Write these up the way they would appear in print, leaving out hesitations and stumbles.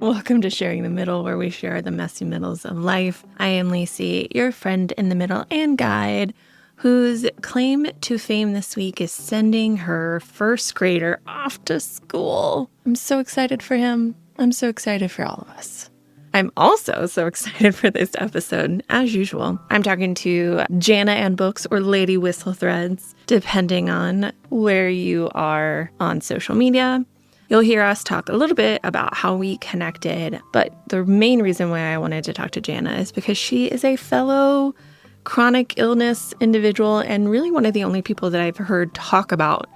Welcome to Sharing the Middle, where we share the messy middles of life. I am Lacey, your friend in the middle and guide, whose claim to fame this week is sending her first grader off to school. I'm so excited for him. I'm so excited for all of us. I'm also so excited for this episode. As usual, I'm talking to Jana and Books, or Lady Whistle Threads, depending on where you are on social media. You'll hear us talk a little bit about how we connected, but the main reason why I wanted to talk to Jana is because she is a fellow chronic illness individual and really one of the only people that I've heard talk about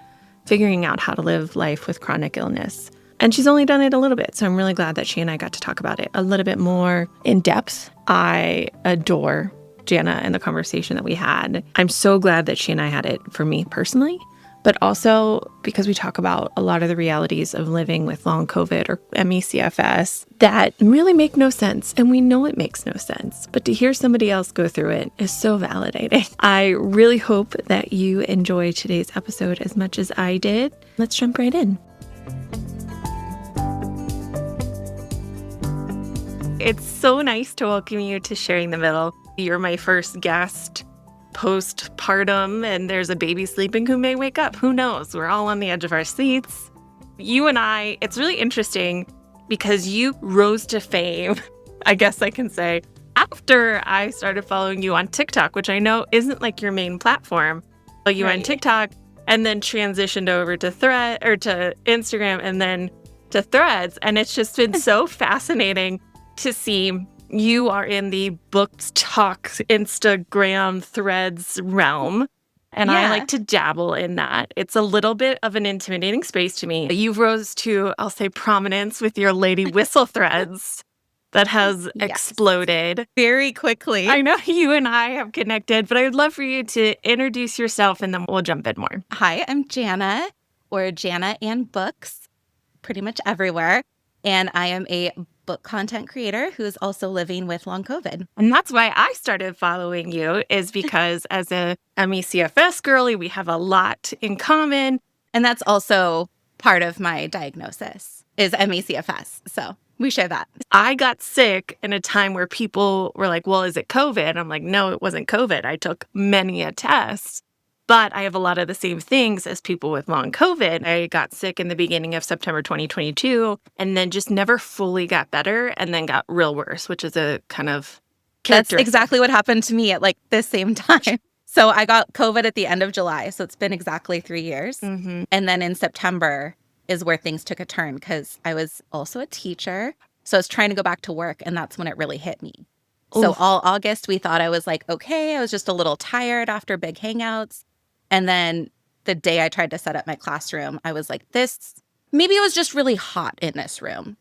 figuring out how to live life with chronic illness. And she's only done it a little bit, so I'm really glad that she and I got to talk about it a little bit more in depth. I adore Jana and the conversation that we had. I'm so glad that she and I had it for me personally, but also because we talk about a lot of the realities of living with long COVID or ME/CFS that really make no sense. And we know it makes no sense, but to hear somebody else go through it is so validating. I really hope that you enjoy today's episode as much as I did. Let's jump right in. It's so nice to welcome you to Sharing the Middle. You're my first guest postpartum, and there's a baby sleeping who may wake up. Who knows? We're all on the edge of our seats. You and I, it's really interesting because you rose to fame, I guess I can say, after I started following you on TikTok, which I know isn't like your main platform. But you on TikTok and then transitioned over to to Instagram and then to Threads. And it's just been so fascinating to see. You are in the books, talk, Instagram, Threads realm, and I like to dabble in that. It's a little bit of an intimidating space to me. You've rose to, I'll say, prominence with your Lady Whistle Threads that has exploded very quickly. I know you and I have connected, but I would love for you to introduce yourself, and then we'll jump in more. Hi, I'm Jana, or Jana and Books, pretty much everywhere, and I am a book content creator who's also living with long COVID. And that's why I started following you, is because as a ME/CFS girly, we have a lot in common. And that's also part of my diagnosis is ME/CFS. So we share that. I got sick in a time where people were like, well, is it COVID? I'm like, no, it wasn't COVID. I took many a test. But I have a lot of the same things as people with long COVID. I got sick in the beginning of September 2022 and then just never fully got better and then got real worse, which is a kind of That's exactly what happened to me at like the same time. So I got COVID at the end of July. So it's been exactly 3 years. Mm-hmm. And then in September is where things took a turn because I was also a teacher. So I was trying to go back to work and that's when it really hit me. So all August, we thought I was like, okay, I was just a little tired after big hangouts. And then the day I tried to set up my classroom, I was like, maybe it was just really hot in this room.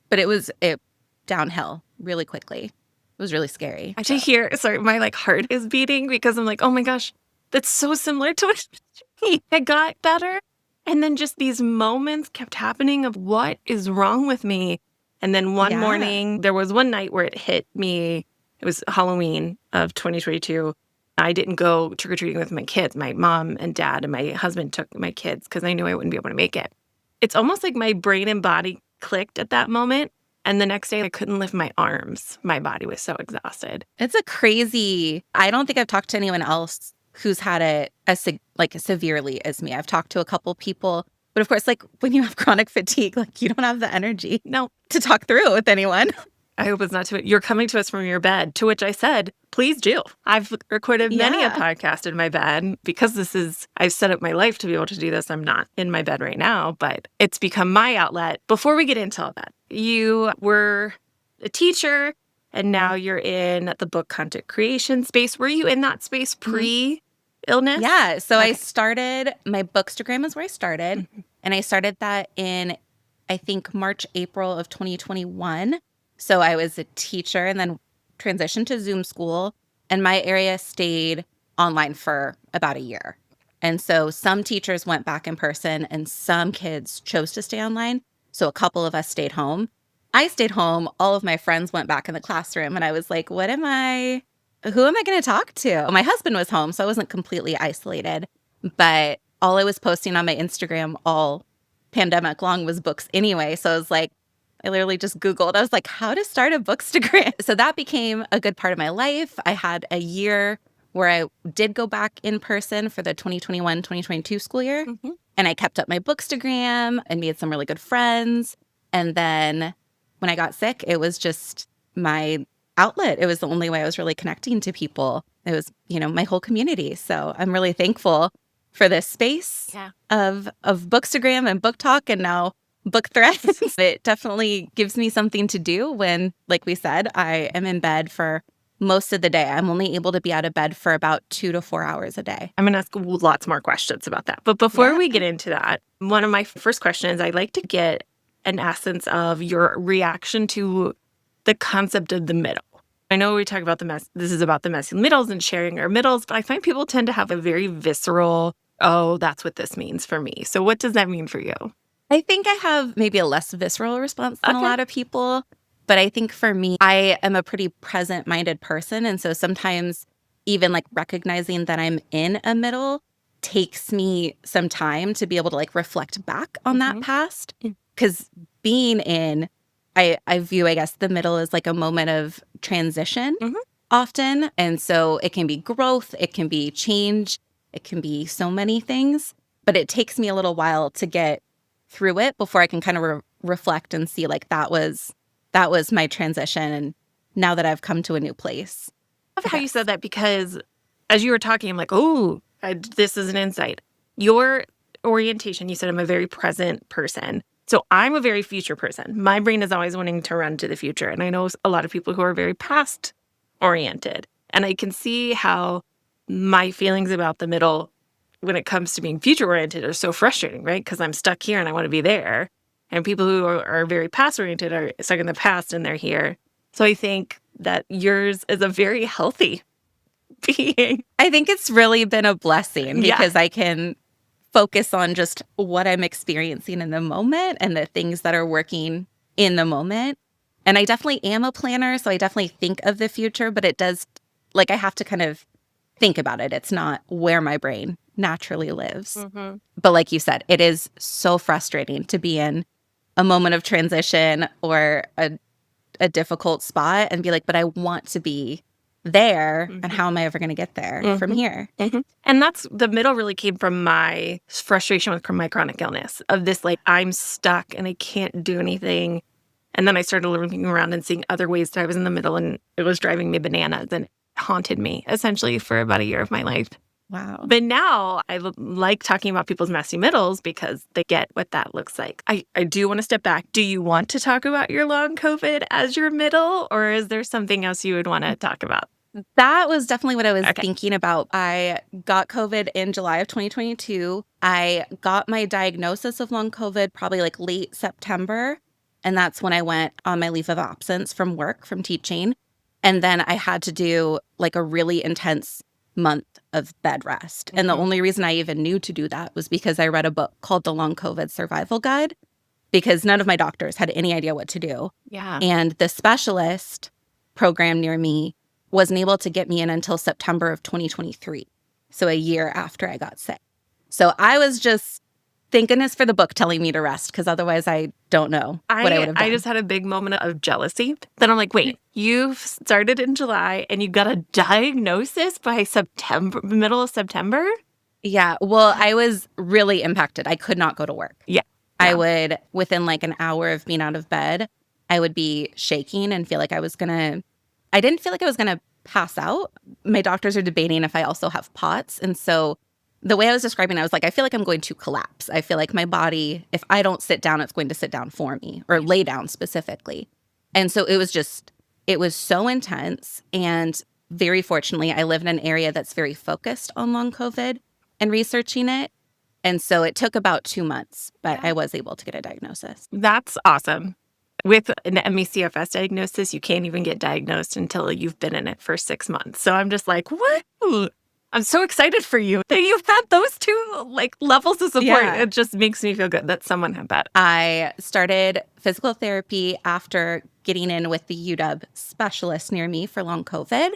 But it downhill really quickly. It was really scary. To hear, sorry, my heart is beating because I'm like, oh my gosh, that's so similar to what I got better. And then just these moments kept happening of what is wrong with me. And then one morning, there was one night where it hit me. It was Halloween of 2022. I didn't go trick-or-treating with my kids. My mom and dad and my husband took my kids because I knew I wouldn't be able to make it. It's almost like my brain and body clicked at that moment. And the next day, I couldn't lift my arms. My body was so exhausted. It's I don't think I've talked to anyone else who's had it as severely as me. I've talked to a couple people. But of course, when you have chronic fatigue, you don't have the energy to talk through it with anyone. I hope it's not too much. You're coming to us from your bed, to which I said, please do. I've recorded many a podcast in my bed because I've set up my life to be able to do this. I'm not in my bed right now, but it's become my outlet. Before we get into all that, you were a teacher and now you're in the book content creation space. Were you in that space pre-illness? Yeah. So I started, my Bookstagram is where I started. Mm-hmm. And I started that in, I think, March, April of 2021. So I was a teacher and then transitioned to Zoom school. And my area stayed online for about a year. And so some teachers went back in person and some kids chose to stay online. So a couple of us stayed home. I stayed home. All of my friends went back in the classroom. And I was like, who am I going to talk to? My husband was home, so I wasn't completely isolated. But all I was posting on my Instagram all pandemic long was books anyway. So I was like, I literally just Googled. I was like, how to start a bookstagram. So that became a good part of my life. I had a year where I did go back in person for the 2021-2022 school year. And I kept up my bookstagram and made some really good friends. And then when I got sick, it was just my outlet. It was the only way I was really connecting to people. It was, my whole community. So I'm really thankful for this space of bookstagram and book talk and now book threads. It definitely gives me something to do when, like we said, I am in bed for most of the day. I'm only able to be out of bed for about 2 to 4 hours a day. I'm going to ask lots more questions about that. But before we get into that, one of my first questions, I'd like to get an essence of your reaction to the concept of the middle. I know we talk about this is about the messy middles and sharing our middles, but I find people tend to have a very visceral, oh, that's what this means for me. So what does that mean for you? I think I have maybe a less visceral response than a lot of people. But I think for me, I am a pretty present-minded person. And so sometimes even like recognizing that I'm in a middle takes me some time to be able to like reflect back on that past. Because being in, I view, I guess, the middle as like a moment of transition often. And so it can be growth, it can be change, it can be so many things. But it takes me a little while to get through it before I can kind of reflect and see like that was my transition. And now that I've come to a new place. I love how you said that because as you were talking, I'm like, oh, this is an insight. Your orientation, you said I'm a very present person. So I'm a very future person. My brain is always wanting to run to the future. And I know a lot of people who are very past oriented. And I can see how my feelings about the middle when it comes to being future oriented are so frustrating, right? Because I'm stuck here and I want to be there. And people who are very past oriented are stuck in the past and they're here. So I think that yours is a very healthy being. I think it's really been a blessing because I can focus on just what I'm experiencing in the moment and the things that are working in the moment. And I definitely am a planner, so I definitely think of the future, but it does, like, I have to kind of think about it. It's not where my brain naturally lives. But like you said, it is so frustrating to be in a moment of transition or a difficult spot and be like, but I want to be there. And how am I ever going to get there from here? And that's the middle really came from my frustration with my chronic illness of this, like, I'm stuck and I can't do anything. And then I started looking around and seeing other ways that I was in the middle and it was driving me bananas and it haunted me essentially for about a year of my life. Wow. But now I like talking about people's messy middles because they get what that looks like. I do want to step back. Do you want to talk about your long COVID as your middle, or is there something else you would want to talk about? That was definitely what I was thinking about. I got COVID in July of 2022. I got my diagnosis of long COVID probably like late September. And that's when I went on my leave of absence from work, from teaching. And then I had to do like a really intense month of bed rest. And the only reason I even knew to do that was because I read a book called The Long COVID Survival Guide, because none of my doctors had any idea what to do. And the specialist program near me wasn't able to get me in until September of 2023. So a year after I got sick. So I was just, thank goodness for the book telling me to rest, because otherwise I don't know what I would have done. I just had a big moment of jealousy. Then I'm like, wait, you started in July and you got a diagnosis by September, middle of September? Yeah. Well, I was really impacted. I could not go to work. I would, within like an hour of being out of bed, I would be shaking and feel like I didn't feel like I was going to pass out. My doctors are debating if I also have POTS. And so the way I was describing it, I was like, I feel like I'm going to collapse. I feel like my body, if I don't sit down, it's going to sit down for me, or lay down specifically. And so it was so intense. And very fortunately, I live in an area that's very focused on long COVID and researching it. And so it took about 2 months, but I was able to get a diagnosis. That's awesome. With an ME/CFS diagnosis, you can't even get diagnosed until you've been in it for 6 months. So I'm just like, woo! I'm so excited for you that you've had those two like levels of support. It just makes me feel good that someone had that. I started physical therapy after getting in with the UW specialist near me for long COVID.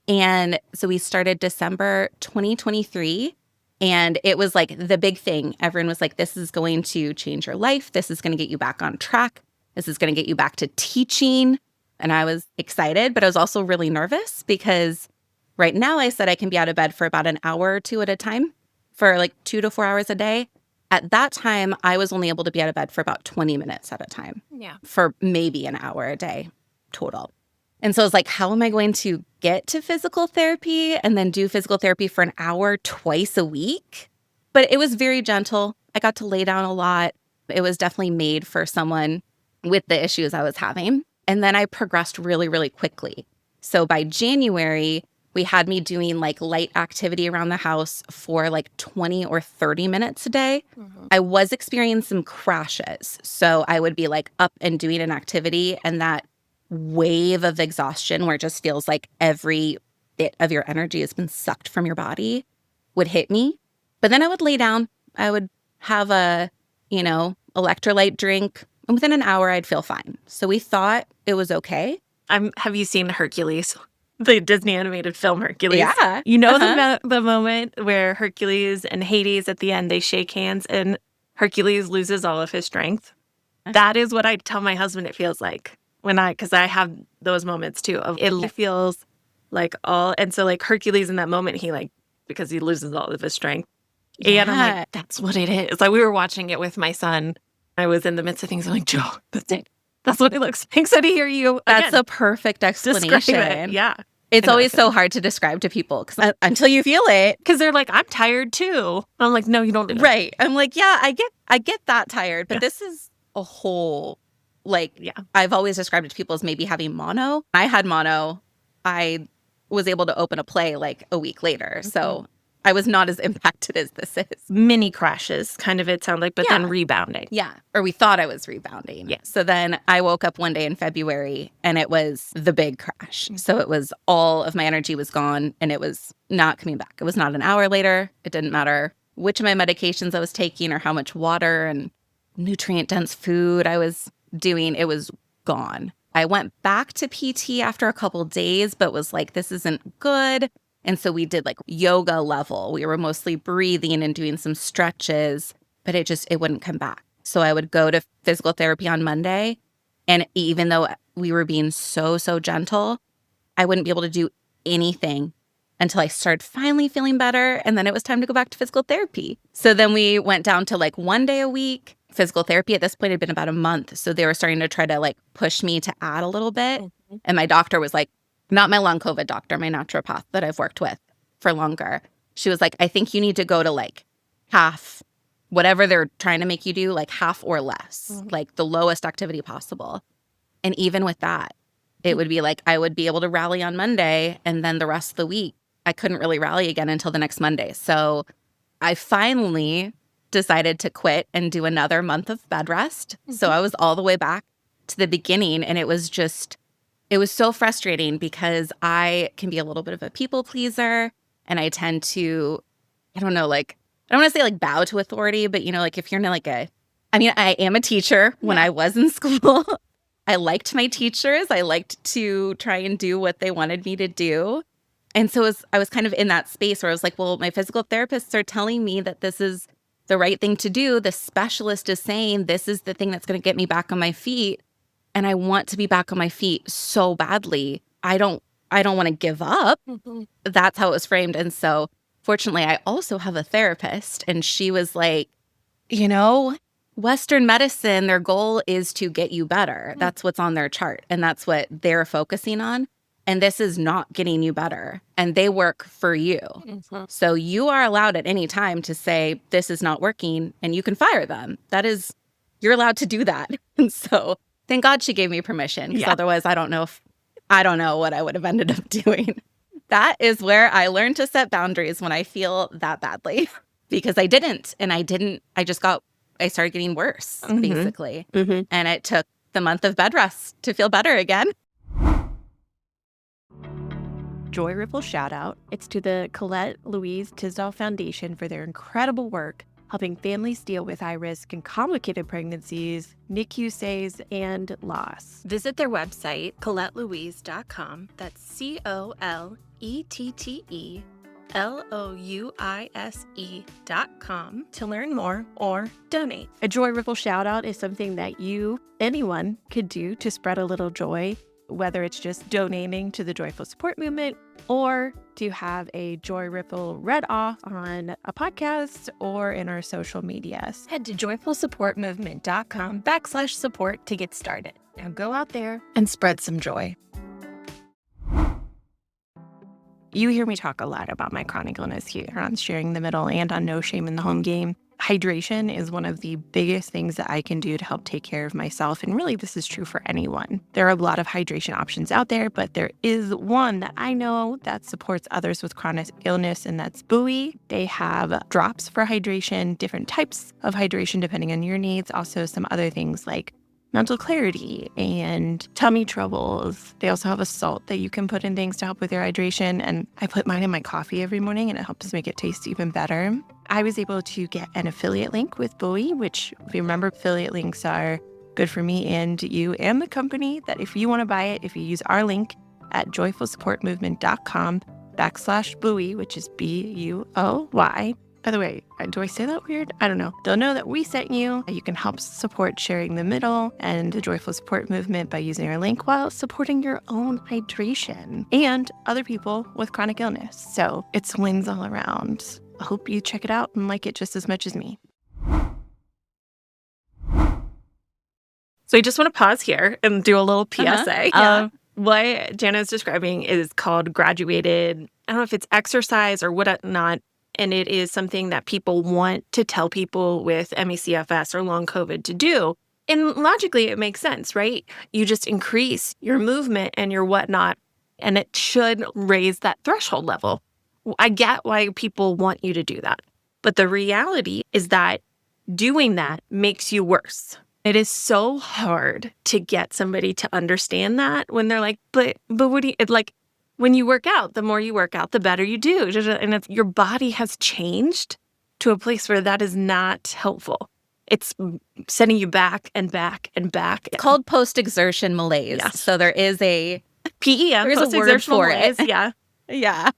And so we started December 2023. And it was like the big thing. Everyone was like, this is going to change your life. This is going to get you back on track. This is going to get you back to teaching. And I was excited, but I was also really nervous because right now I said I can be out of bed for about an hour or two at a time for like 2 to 4 hours a day. At that time, I was only able to be out of bed for about 20 minutes at a time. Yeah. For maybe an hour a day total. And so I was like, how am I going to get to physical therapy and then do physical therapy for an hour twice a week? But it was very gentle. I got to lay down a lot. It was definitely made for someone with the issues I was having. And then I progressed really, really quickly. So by January, we had me doing like light activity around the house for like 20 or 30 minutes a day. I was experiencing some crashes. So I would be like up and doing an activity, and that wave of exhaustion where it just feels like every bit of your energy has been sucked from your body would hit me. But then I would lay down. I would have a, electrolyte drink. And within an hour, I'd feel fine. So we thought it was okay. Have you seen Hercules? The Disney animated film Hercules. Yeah. You know the moment where Hercules and Hades at the end, they shake hands and Hercules loses all of his strength? That is what I tell my husband it feels like because I have those moments too. It feels like and so like Hercules in that moment, because he loses all of his strength. Yeah. And I'm like, that's what it is. Like we were watching it with my son. I was in the midst of things. I'm like, Joe, that's it. That's what it looks like. So to hear you That's a perfect explanation. It. Yeah. It's always so hard to describe to people until you feel it. Because they're like, I'm tired too. I'm like, no, you don't do that. Right. I'm like, yeah, I get that tired. But this is a whole, I've always described it to people as maybe having mono. I had mono. I was able to open a play like a week later. So I was not as impacted as this is. Mini crashes, kind of it sounded like, but then rebounding. Yeah. Or we thought I was rebounding. Yeah. So then I woke up one day in February and it was the big crash. So it was all of my energy was gone and it was not coming back. It was not an hour later. It didn't matter which of my medications I was taking or how much water and nutrient dense food I was doing. It was gone. I went back to PT after a couple days, but was like, this isn't good. And so we did like yoga level. We were mostly breathing and doing some stretches, but it wouldn't come back. So I would go to physical therapy on Monday. And even though we were being so, so gentle, I wouldn't be able to do anything until I started finally feeling better. And then it was time to go back to physical therapy. So then we went down to like 1 day a week. Physical therapy at this point had been about a month. So they were starting to try to like push me to add a little bit. And my doctor was like, not my long COVID doctor, my naturopath that I've worked with for longer. She was like, I think you need to go to like half, whatever they're trying to make you do, like half or less, like the lowest activity possible. And even with that, it would be like I would be able to rally on Monday and then the rest of the week, I couldn't really rally again until the next Monday. So I finally decided to quit and do another month of bed rest. So I was all the way back to the beginning and it was so frustrating because I can be a little bit of a people pleaser and I tend to, I don't want to say like bow to authority, but like if you're in like I am a teacher when I was in school. I liked my teachers. I liked to try and do what they wanted me to do. And so I was kind of in that space where I was like, well, my physical therapists are telling me that this is the right thing to do. The specialist is saying this is the thing that's going to get me back on my feet. And I want to be back on my feet so badly. I don't want to give up. That's how it was framed. And so fortunately, I also have a therapist and she was like, Western medicine, their goal is to get you better. That's what's on their chart. And that's what they're focusing on. And this is not getting you better. And they work for you. So you are allowed at any time to say, this is not working, and you can fire them. You're allowed to do that. And so thank God she gave me permission, because otherwise I don't know what I would have ended up doing. That is where I learned to set boundaries when I feel that badly, because I didn't. And I started getting worse, basically. And it took the month of bed rest to feel better again. Joy Ripple shout out. It's to the Colette Louise Tisdall Foundation for their incredible work helping families deal with high risk and complicated pregnancies, NICU stays, and loss. Visit their website, ColetteLouise.com. That's ColetteLouise.com LOUISE.com to learn more or donate. A Joy Ripple shout out is something that anyone could do to spread a little joy, whether it's just donating to the Joyful Support Movement or to have a Joy Ripple read off on a podcast or in our social medias. Head to joyfulsupportmovement.com/support to get started. Now go out there and spread some joy. You hear me talk a lot about my chronic illness here on Sharing the Middle and on No Shame in the Home Game. Hydration is one of the biggest things that I can do to help take care of myself. And really, this is true for anyone. There are a lot of hydration options out there, but there is one that I know that supports others with chronic illness, and that's Buoy. They have drops for hydration, different types of hydration depending on your needs. Also, some other things like mental clarity and tummy troubles. They also have a salt that you can put in things to help with your hydration. And I put mine in my coffee every morning and it helps make it taste even better. I was able to get an affiliate link with Buoy, which, if you remember, affiliate links are good for me and you and the company, that if you want to buy it, if you use our link at joyfulsupportmovement.com/Buoy, which is BUOY. By the way, do I say that weird? I don't know. They'll know that we sent you. You can help support Sharing the Middle and the Joyful Support Movement by using our link while supporting your own hydration and other people with chronic illness. So it's wins all around. I hope you check it out and like it just as much as me. So I just want to pause here and do a little PSA. Yeah. What Jana is describing is called graduated, I don't know if it's exercise or whatnot, and it is something that people want to tell people with ME/CFS or long COVID to do. And logically, it makes sense, right? You just increase your movement and your whatnot, and it should raise that threshold level. I get why people want you to do that. But the reality is that doing that makes you worse. It is so hard to get somebody to understand that when they're like, but what do you, when you work out, the more you work out, the better you do. And your body has changed to a place where that is not helpful. It's sending you back and back and back. It's called post-exertion malaise. Yes. So there is a PEM, there's a word for it. Yeah. Yeah.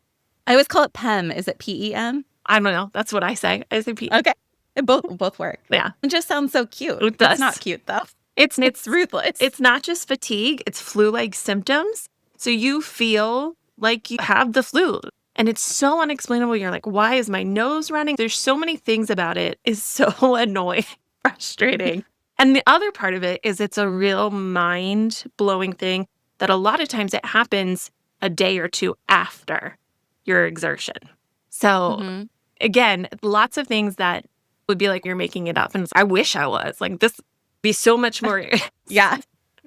I always call it PEM. Is it PEM? I don't know. That's what I say. I say PEM. Okay. Both work. Yeah. It just sounds so cute. It does. It's not cute though. It's ruthless. It's not just fatigue. It's flu-like symptoms. So you feel like you have the flu. And it's so unexplainable. You're like, why is my nose running? There's so many things about it. It's so annoying, frustrating. And the other part of it is it's a real mind-blowing thing that a lot of times it happens a day or two after your exertion. So again, lots of things that would be like you're making it up. And I wish I was. Like, this would be so much more. Yeah.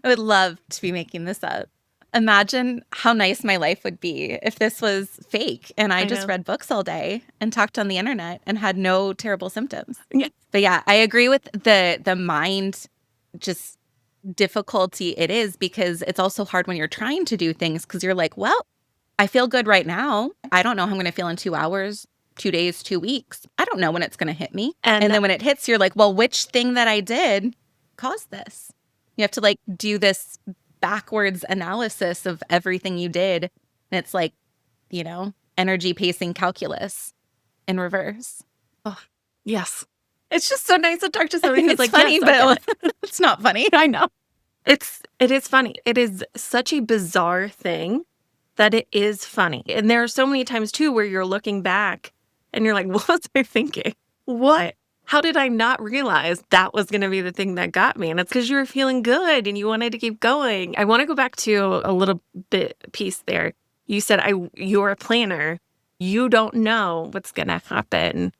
I would love to be making this up. Imagine how nice my life would be if this was fake and I just read books all day and talked on the internet and had no terrible symptoms. Yeah. But yeah, I agree with the mind just difficulty it is, because it's also hard when you're trying to do things because you're like, well, I feel good right now. I don't know how I'm going to feel in 2 hours, 2 days, 2 weeks. I don't know when it's going to hit me. And then when it hits, you're like, well, which thing that I did caused this? You have to like do this backwards analysis of everything you did. And it's like, energy pacing calculus in reverse. Oh, yes. It's just so nice to talk to somebody who's It's like, funny, yes, but it's not funny. I know. It is funny. It is such a bizarre thing that it is funny. And there are so many times too where you're looking back and you're like, what was I thinking? What? How did I not realize that was going to be the thing that got me? And it's because you were feeling good and you wanted to keep going. I want to go back to a little bit piece there. You said you're a planner. You don't know what's going to happen.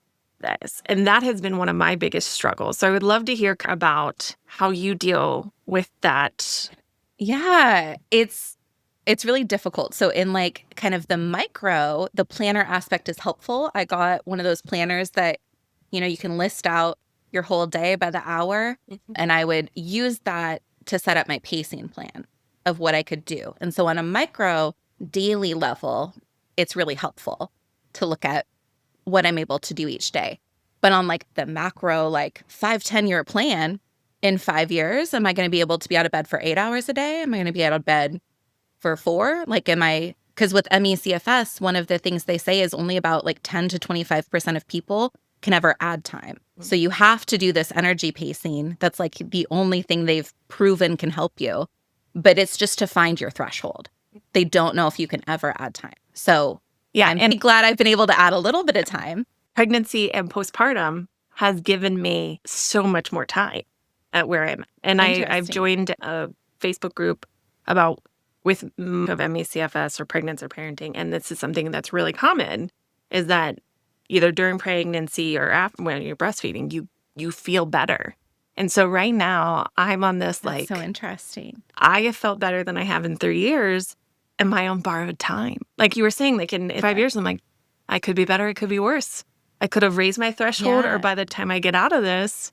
And that has been one of my biggest struggles. So I would love to hear about how you deal with that. Yeah, it's really difficult. So in like kind of the micro, the planner aspect is helpful. I got one of those planners that, you can list out your whole day by the hour. And I would use that to set up my pacing plan of what I could do. And so on a micro daily level, it's really helpful to look at what I'm able to do each day. But on like the macro, like 5-10 year plan, in 5 years, am I going to be able to be out of bed for 8 hours a day? Am I going to be out of bed for 4? Like, am I Because with ME/CFS, one of the things they say is only about like 10 to 25% of people can ever add time. So you have to do this energy pacing. That's like the only thing they've proven can help you. But it's just to find your threshold. They don't know if you can ever add time. So Yeah. I'm And glad I've been able to add a little bit of time. pregnancy and postpartum has given me so much more time at where I'm at. And I've Interesting. joined a Facebook group about with of ME/CFS or pregnancy or parenting. And this is something that's really common is that either during pregnancy or after when you're breastfeeding, you feel better. And so right now I'm on this That's like so interesting. I have felt better than I have in 3 years in my own borrowed time. Like you were saying, like in 5 years, I'm like, I could be better, it could be worse. I could have raised my threshold, or Yeah. by the time I get out of this,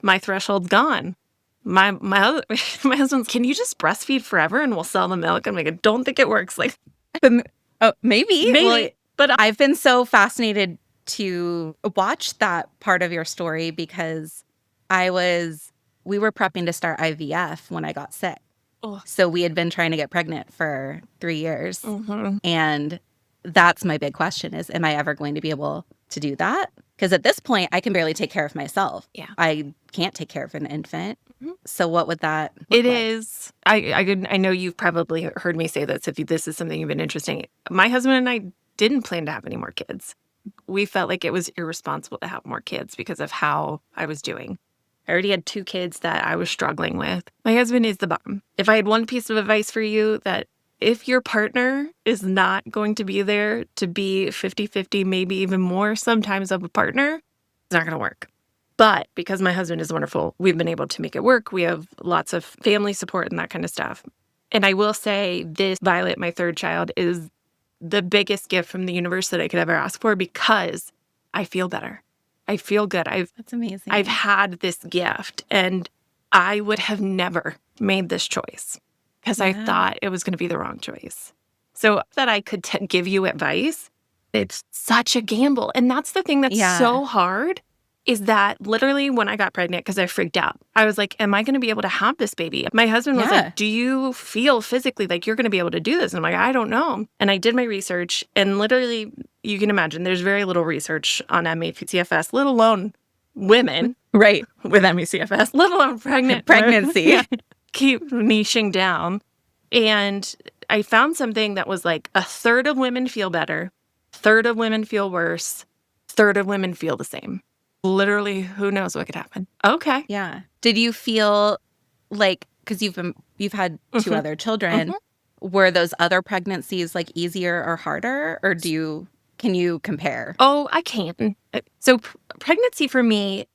my threshold's gone. My my husband's, can you just breastfeed forever and we'll sell the milk? I'm like, I don't think it works. Like Oh, maybe. maybe, Well, but I've been so fascinated to watch that part of your story because we were prepping to start IVF when I got sick. Oh. So we had been trying to get pregnant for 3 years. Mhm. And that's my big question is, am I ever going to be able to do that? Because at this point, I can barely take care of myself. Yeah. I can't take care of an infant. Mhm. So what would that look It like? is. I know you've probably heard me say this if this is something you've been interesting. My husband and I didn't plan to have any more kids. We felt like it was irresponsible to have more kids because of how I was doing. I already had 2 kids that I was struggling with. My husband is the bomb. If I had one piece of advice for you, that if your partner is not going to be there to be 50-50, maybe even more sometimes of a partner, it's not going to work. But because my husband is wonderful, we've been able to make it work. We have lots of family support and that kind of stuff. And I will say this, Violet, my 3rd child, is the biggest gift from the universe that I could ever ask for because I feel better. I feel good. That's amazing. I've had this gift and I would have never made this choice because I Yeah. thought it was going to be the wrong choice. So that I could give you advice, it's such a gamble. And that's the thing that's Yeah. so hard is that literally when I got pregnant, because I freaked out, I was like, am I going to be able to have this baby? My husband was Yeah. like, do you feel physically like you're going to be able to do this? And I'm like, I don't know. And I did my research and literally, you can imagine there's very little research on ME/CFS, let alone women Right. with ME/CFS, let alone pregnant. Pregnancy. Yeah. Keep niching down. And I found something that was like 1/3 of women feel better, 1/3 of women feel worse, 1/3 of women feel the same. Literally, who knows what could happen? Okay. Yeah. Did you feel like, because you've had 2 Mhm. other children, were those other pregnancies like easier or harder, or can you compare? Oh, I can. So pregnancy for me,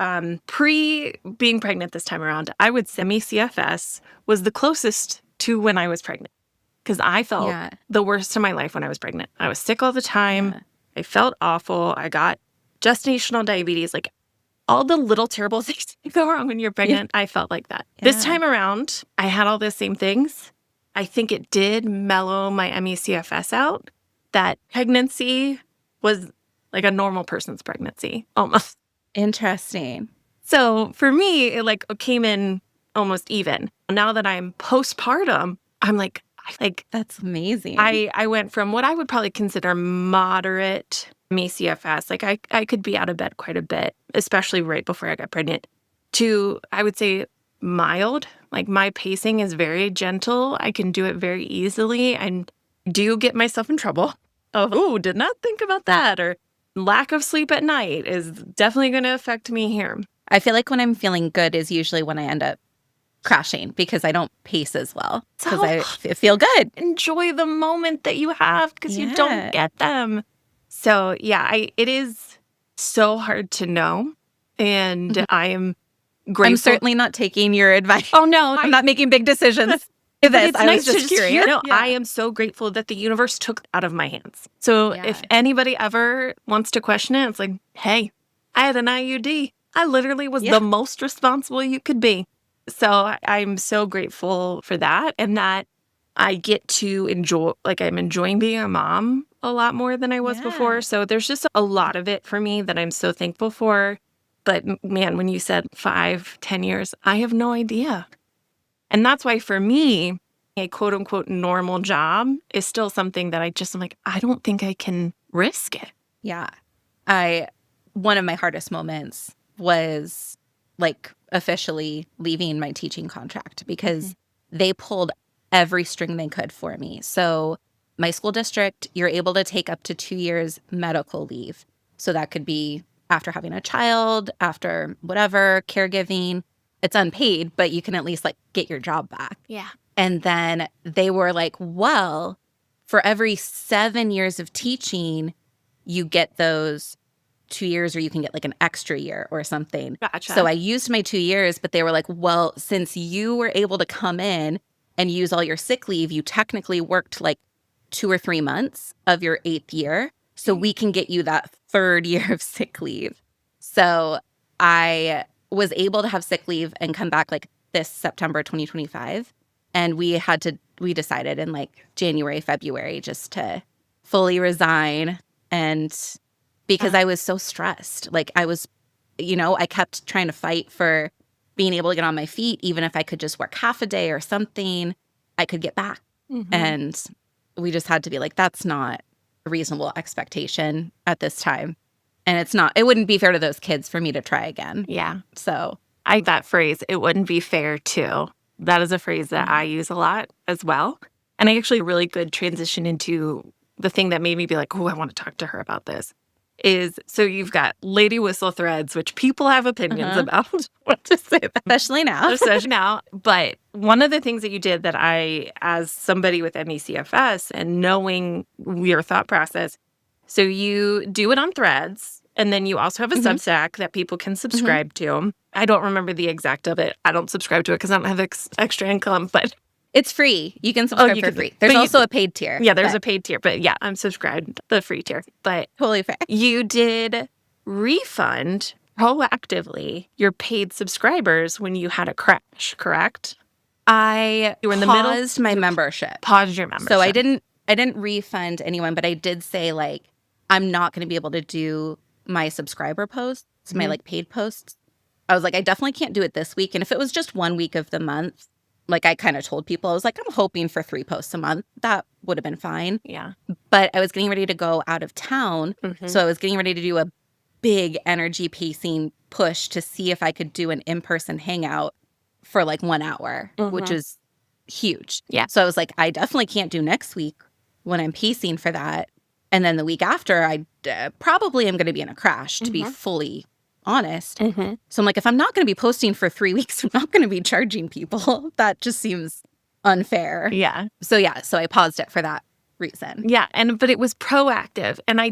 pre being pregnant this time around, I would say ME/CFS was the closest to when I was pregnant because I felt Yeah. the worst of my life when I was pregnant. I was sick all the time. Yeah. I felt awful. I got gestational diabetes, like all the little terrible things that go wrong when you're pregnant. I felt like that. This Yeah. time around, I had all the same things. I think it did mellow my ME/CFS out. That pregnancy was like a normal person's pregnancy almost. Interesting. So for me, it like came in almost even. Now that I'm postpartum, I'm like, That's amazing. I went from what I would probably consider moderate ME/CFS, like I could be out of bed quite a bit, especially right before I got pregnant, to I would say mild. Like my pacing is very gentle. I can do it very easily and do get myself in trouble. Oh, did not think about that. Or lack of sleep at night is definitely going to affect me here. I feel like when I'm feeling good is usually when I end up crashing because I don't pace as well because I feel good. Enjoy the moment that you have because you don't Yeah. get them. So yeah, it is so hard to know. And I am grateful. I'm certainly not taking your advice. Oh no, I'm not making big decisions. but This. it's I nice was to just curious. hear. No, Yeah. I am so grateful that the universe took it out of my hands. So Yeah. if anybody ever wants to question it, it's like, hey, I had an IUD. I literally was Yeah. the most responsible you could be. So I'm so grateful for that and that I get to enjoy, like I'm enjoying being a mom a lot more than I was Yeah. before. So there's just a lot of it for me that I'm so thankful for. But man, when you said 5-10 years, I have no idea. And that's why for me, a quote unquote normal job is still something that I'm like, I don't think I can risk it. Yeah. One of my hardest moments was like officially leaving my teaching contract because they pulled every string they could for me. So my school district, you're able to take up to 2 years medical leave. So that could be after having a child, after whatever, caregiving. It's unpaid, but you can at least like get your job back. Yeah. And then they were like, well, for every 7 years of teaching, you get those 2 years, or you can get like an extra year or something. Gotcha. So I used my 2 years, but they were like, well, since you were able to come in and use all your sick leave, you technically worked like 2 or 3 months of your 8th year. So we can get you that 3rd year of sick leave. So I was able to have sick leave and come back like this September 2025. And we decided in like January, February, just to fully resign. And because I was so stressed, like I was, I kept trying to fight for being able to get on my feet. Even if I could just work half a day or something, I could get back. And we just had to be like, that's not a reasonable expectation at this time. And it wouldn't be fair to those kids for me to try again. Yeah. So that phrase, it wouldn't be fair to. That is a phrase that I use a lot as well. And I actually really good transition into the thing that made me be like, oh, I want to talk to her about this. So you've got lady whistle threads, which people have opinions about. What to say that. Especially now. But one of the things that you did that I, as somebody with MECFS and knowing your thought process, so you do it on threads, and then you also have a Substack that people can subscribe to. I don't remember the exact of it. I don't subscribe to it because I don't have extra income, but it's free. You can subscribe for free. There's also a paid tier. Yeah, there's a paid tier. But yeah, I'm subscribed to the free tier. But totally fair. You did refund proactively your paid subscribers when you had a crash, correct? You were in the middle. My membership. Paused your membership. So I didn't refund anyone, but I did say like, I'm not going to be able to do my subscriber posts, my like paid posts. I was like, I definitely can't do it this week. And if it was just 1 week of the month, like I kind of told people, I was like, I'm hoping for 3 posts a month. That would have been fine. Yeah. But I was getting ready to go out of town. So I was getting ready to do a big energy pacing push to see if I could do an in-person hangout for like 1 hour, which is huge. Yeah. So I was like, I definitely can't do next week when I'm pacing for that. And then the week after, I probably am going to be in a crash, to be fully honest. So I'm like, if I'm not going to be posting for 3 weeks, I'm not going to be charging people. That just seems unfair. Yeah. So I paused it for that reason. Yeah. But it was proactive. And I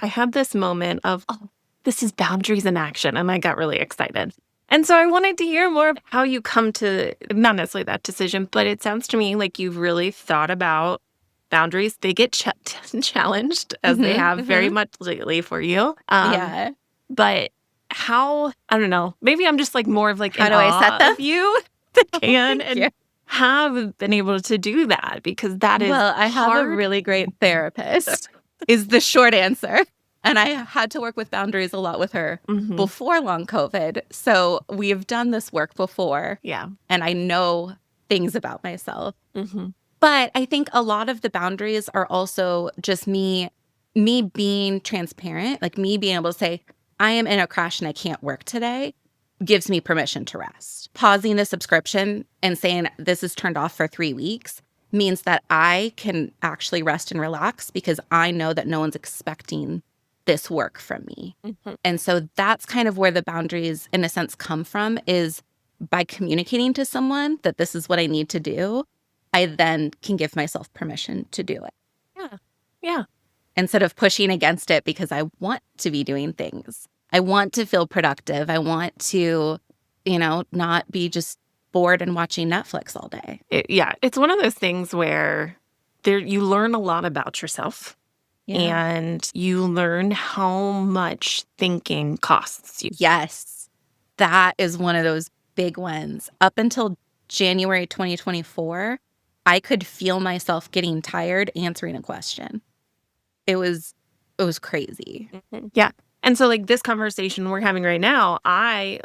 had this moment of, oh, this is boundaries in action. And I got really excited. And so I wanted to hear more of how you come to, not necessarily that decision, but it sounds to me like you've really thought about boundaries. They get challenged, as they have very much lately for you. Yeah. But how, I don't know, maybe I'm just like more of like, how do I set them? Of you that can and have been able to do that, because that is I have hard. a really great therapist is the short answer. And I had to work with boundaries a lot with her before long COVID. So we have done this work before. Yeah. And I know things about myself. But I think a lot of the boundaries are also just me being transparent, like me being able to say, I am in a crash and I can't work today, gives me permission to rest. Pausing the subscription and saying this is turned off for 3 weeks means that I can actually rest and relax because I know that no one's expecting this work from me. And so that's kind of where the boundaries, in a sense, come from, is by communicating to someone that this is what I need to do, I then can give myself permission to do it. Yeah. Yeah. Instead of pushing against it because I want to be doing things. I want to feel productive. I want to, not be just bored and watching Netflix all day. It's one of those things where you learn a lot about yourself. Yeah. And you learn how much thinking costs you. Yes. That is one of those big ones. Up until January 2024, I could feel myself getting tired answering a question. It was crazy. Yeah. And so like this conversation we're having right now,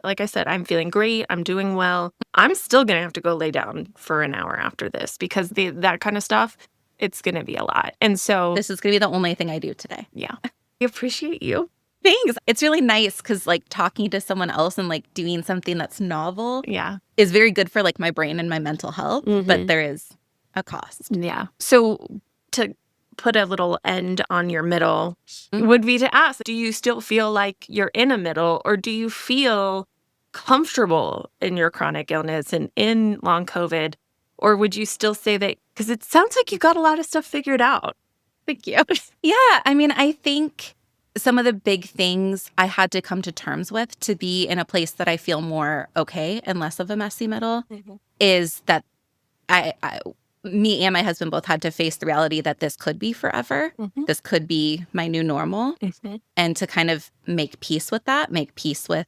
like I said, I'm feeling great. I'm doing well. I'm still going to have to go lay down for an hour after this because that kind of stuff, it's going to be a lot. And so This is going to be the only thing I do today. yeah, I appreciate you. Thanks. It's really nice because like talking to someone else and like doing something that's novel Yeah. is very good for like my brain and my mental health, but there is a cost. Yeah. So to put a little end on your middle would be to ask, do you still feel like you're in a middle, or do you feel comfortable in your chronic illness and in long COVID? Or would you still say that, because it sounds like you got a lot of stuff figured out. Thank you. Yeah. I mean, I think some of the big things I had to come to terms with to be in a place that I feel more okay and less of a messy middle is that me and my husband both had to face the reality that this could be forever. This could be my new normal. And to kind of make peace with that, make peace with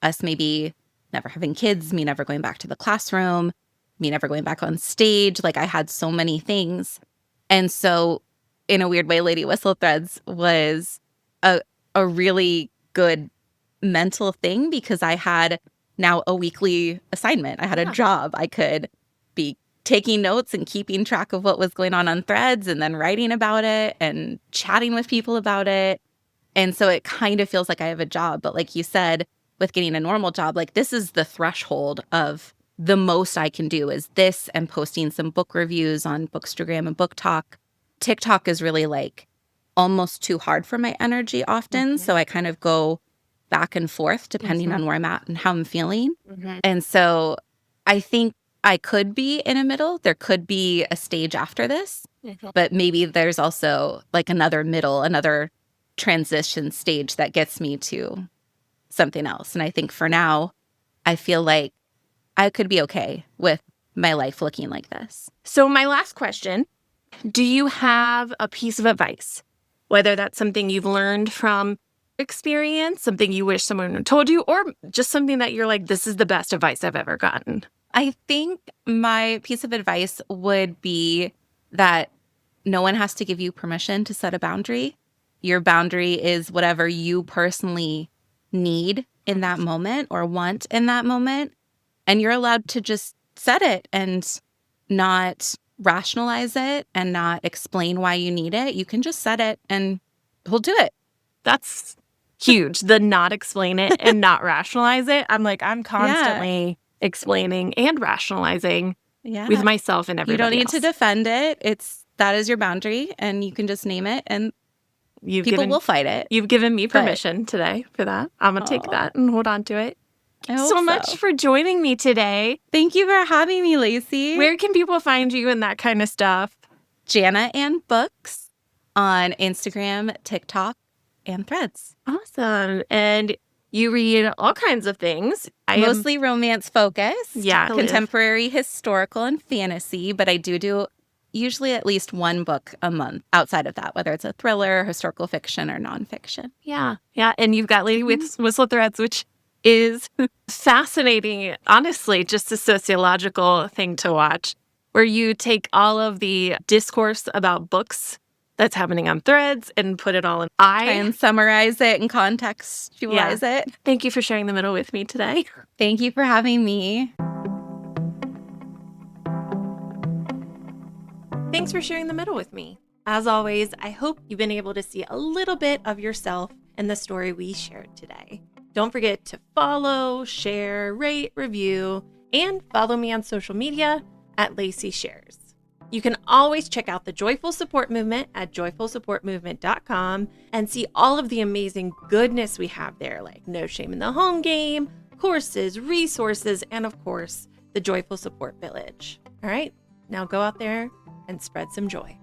us maybe never having kids, me never going back to the classroom, me never going back on stage. Like I had so many things. And so in a weird way, Lady Whistle Threads was a really good mental thing because I had now a weekly assignment. I had a job. I could be taking notes and keeping track of what was going on Threads and then writing about it and chatting with people about it. And so it kind of feels like I have a job. But like you said, with getting a normal job, like this is the threshold of the most I can do is this and posting some book reviews on Bookstagram and Book Talk. TikTok is really like almost too hard for my energy often. So I kind of go back and forth depending on where I'm at and how I'm feeling. And so I think I could be in a middle. There could be a stage after this, but maybe there's also like another middle, another transition stage that gets me to something else. And I think for now, I feel like I could be okay with my life looking like this. So my last question, do you have a piece of advice, whether that's something you've learned from experience, something you wish someone had told you, or just something that you're like, this is the best advice I've ever gotten? I think my piece of advice would be that no one has to give you permission to set a boundary. Your boundary is whatever you personally need in that moment or want in that moment. And you're allowed to just set it and not rationalize it and not explain why you need it. You can just set it and we'll do it. That's huge. The not explain it and not rationalize it. I'm constantly explaining and rationalizing with myself and everybody You don't need else. to defend it. That is your boundary and you can just name it and people will fight it. You've given me permission today for that. I'm going to take that and hold on to it. I hope so much for joining me today. Thank you for having me, Lacey. Where can people find you and that kind of stuff? Jana and Books on Instagram, TikTok, and Threads. Awesome. And you read all kinds of things. Mostly romance focused. Yeah. Contemporary, historical, and fantasy. But I do usually at least one book a month outside of that, whether it's a thriller, historical fiction, or nonfiction. Yeah. Yeah. And you've got Lady Whistle Threads, which is fascinating, honestly, just a sociological thing to watch, where you take all of the discourse about books that's happening on Threads and put it all in. Try and summarize it and contextualize it. Thank you for sharing the middle with me today. Thank you for having me. Thanks for sharing the middle with me. As always, I hope you've been able to see a little bit of yourself in the story we shared today. Don't forget to follow, share, rate, review, and follow me on social media at Lacey Shares. You can always check out the Joyful Support Movement at joyfulsupportmovement.com and see all of the amazing goodness we have there, like No Shame in the Home Game, courses, resources, and of course, the Joyful Support Village. All right, now go out there and spread some joy.